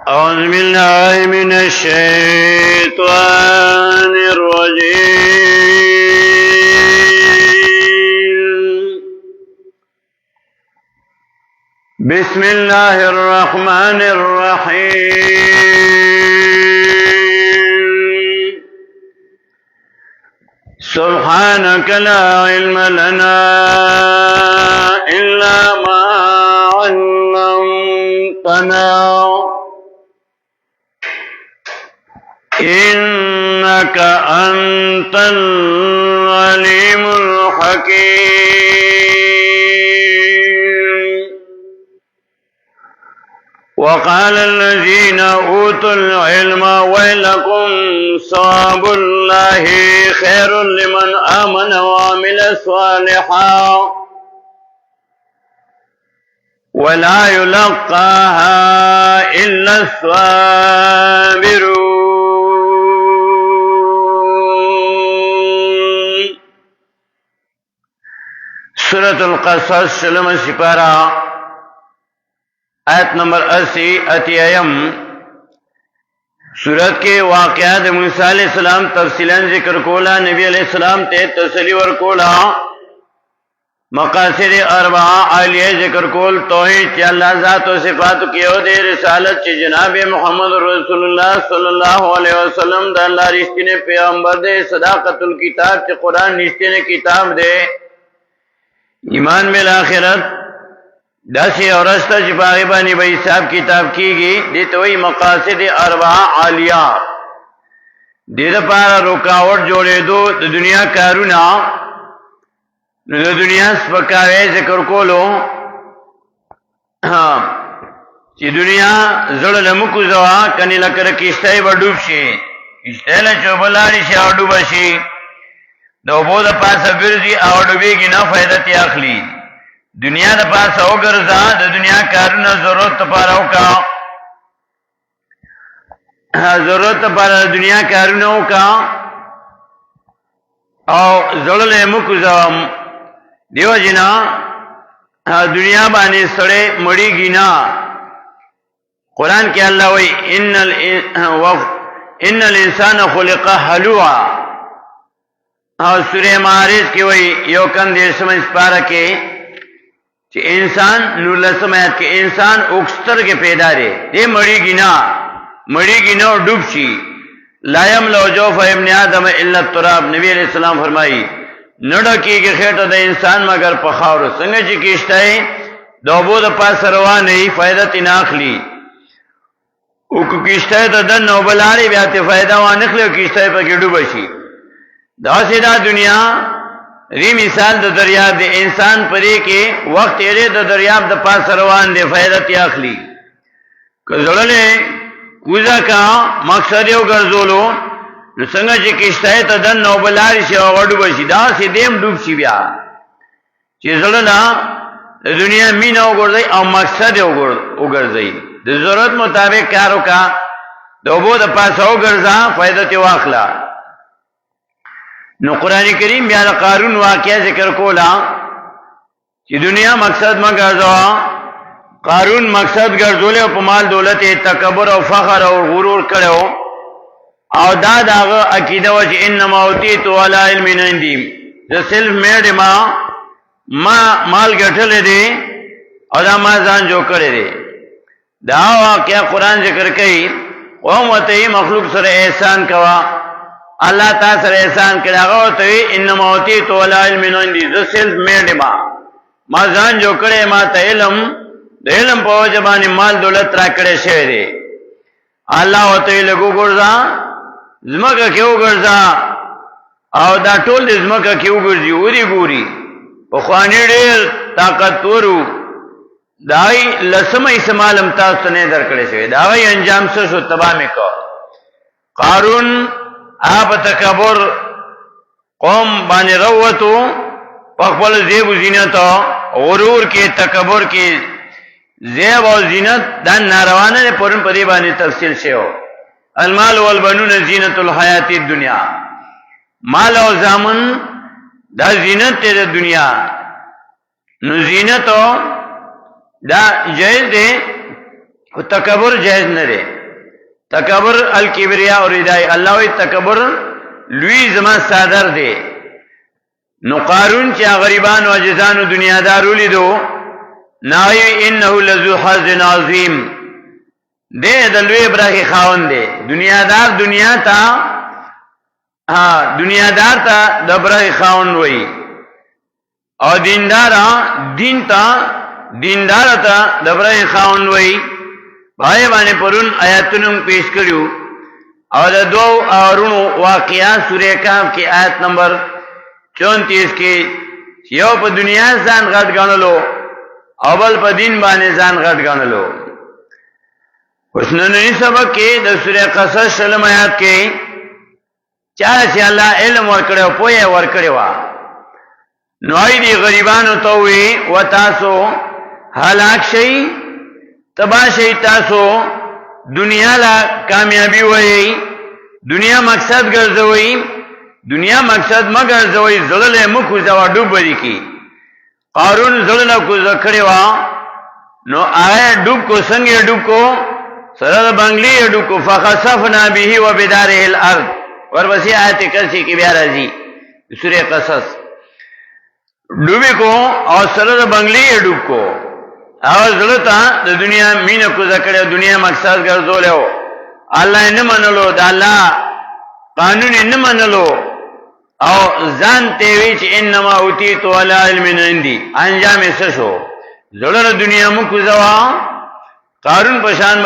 أعوذ بالله من الشيطان الرجيم. بسم الله الرحمن الرحيم. سبحانك لا علم لنا إلا ما علمتنا إنك أنت العليم الحكيم. وقال الذين أوتوا العلم ويلكم ثواب الله خير لمن آمن وعمل صالحا ولا يلقاها إلا الصابرون. سورة القصص شلم سپارہ آیت نمبر 80 سورت کے واقعات موسیٰ علیہ السلام تفصیلاً ذکر کولا، نبی علیہ السلام تے تسلی ورکولا، مقاصد اربعہ عالیہ ذکر کول، توحید چی اللہ ذات و صفات کیو دے، رسالت چی جناب محمد رسول اللہ صلی اللہ علیہ وسلم دا اللہ رشتی نے پیغمبر دے، صداقت الکتاب چی قرآن رشتی نے کتاب دے، ایمان بالآخرت داسی اور رستہ چی باغبانی بھائی صاحب کتاب کی گی، دیتا وہی مقاصد اربعہ عالیہ دیتا پارا رکاوٹ جوڑے دو دنیا کارونا دنیا سپکاوے ذکر کولو چی دنیا زڑ لمکو زوا کنی لکر کشتای با ڈوب شی، کشتای لچوبلاری شی او ڈوب شی، دو بو دا پاسا برزی او ڈوبی گی نا فیدتی اخلی. دنیا دا پاسا او گرزا دا دنیا کارونا ضرورت پاراو کا، ضرورت پارا دنیا کارونا کا او زڑ لمکو زوا دیو جنا دنیا بانے سڑے مڑی گینا. قرآن کے اللہ وی ان الانسان خلق حلوعا، اور سورہ معارج کی وی یوکن دیر سمجھ پارا کے کہ انسان نور سمیت کہ انسان اکستر کے پیدا رے یہ مڑی گینا اور ڈوب شی. لا یملأ جوف ابن آدم الا التراب، نبی علیہ السلام فرمائی نڑا کی کہ خیٹا دا انسان مگر پخاورو سنگا چی کشتای دوبو دا پاس روانی فائدہ تناخلی اوکو کشتای دا دن نوبلاری بیاتی فائدہ وانخلی و کشتای پا کی ڈوبا شی. دا سیدہ دنیا ری مثال دا دریاب دے انسان پرے کے وقت ایرے دا دریاب دا پاس روان دے فائدہ تیاخلی کہ زڑلے کوزا کا مقصد یو گرزولو نسنگا چی کشتای تا دن نوبلاری شی و ڈوبا شی، دا سی دیم ڈوب شی بیا چی زڑنا دنیا مین او گردائی او مقصد او گرزائی دا ضرورت مطابق کارو کا دوبو دا پاس او گرزا فائدہ تی واخلا. نو قرآن کریم بیا دا قارون واقعہ ذکر کولا چی دنیا مقصد ما گرزوا، قارون مقصد گرزولے و پمال دولت تکبر و فخر و غرور کرو او دا داغا عقیدہ و چی انما اوتیتو علی علم عندی، دا صرف میرے ما مال گٹھلے دے او دا ما زان جو کرے دے. دا واقعہ قرآن ذکر کئی قوم وطی مخلوق سر احسان کوا، اللہ تا سر احسان کرے آگا وطی انما اوتیتو علی علم عندی، دا صرف میرے ما زان جو کرے ما تا علم دا علم پا وجبانی مال دولت را کرے شوئے دے. اللہ وطی لگو گرزا زمکا کیو گرزا او دا ټول د زمکا کیو گرزی اوری گوری پخوانی ډیر طاقتورو دائی لسم اسمالم تاسو نه در کړی شوی، داوی انجام څه شو تباہ می کو. قارون آپ تکبر قوم باندې روتو پخپل زیب و زینت غرور کې تکبر کې زیب و زینت دا ناروانه پرون پدی باندې تفصیل شو. المال والبنون زینت الحیات الدنیا، مال او زامن دا زینت تے دنیا. نو زینت دا جائز دے خو تکبر جایز نه دی. تکبر الکبریا اور ردای، الله وی تکبر لوی زما صادر دی. نو قارون چې غریبان او عاجزان دنیادارو لیدو، نای انه لذو حظ عظیم، دې د لوی برخه خاوند دی. دنیادار دنیادار ته د برخه خاوند وای، او دیندار ته د برخه خاوند وای. بھائی باندې پرون آیاتونو پیش کړیو، او د دوو اورونو واقعیا سورہ کهف کې آیت نمبر 34 کې یو په دنیا ځان غټ غنلو، او بل په دین باندې ځان غټ غنلو. حسننی سبق کې د سورہ قصص شلم آیات کې چا چې الله علم ورکړو پوهه ورکړو، نو ای دي غریبانو ته وی و تاسو هلاک شئ، تبا شئ، تاسو دنیا لا کامیابی وای، دنیا مقصد ګرځوي، دنیا مقصد مګرځوي، زړه مکو ځوا ډوب دي کی. قارون زړه کو ذکروا، نو آیا ډوب کو څنګه ډوب کو؟ سره بنگلی ډوب کو. فخسفنا به وبداره الارض، ورپسې آیت کرسی کې بیا راځي سورہ قصص. ډوبې کو او سره بنگلی ډوب کو، او زړه ته د دنیا مینه کو ذکر، دنیا مقصد ګرځولیو، الله نه منلو، د الله قانون نه منلو، او ځان ته وی چې انما اوتیت علی علم عندي. انجام یې څه شو؟ زړه دنیا مو کو ځوا، قارون پشان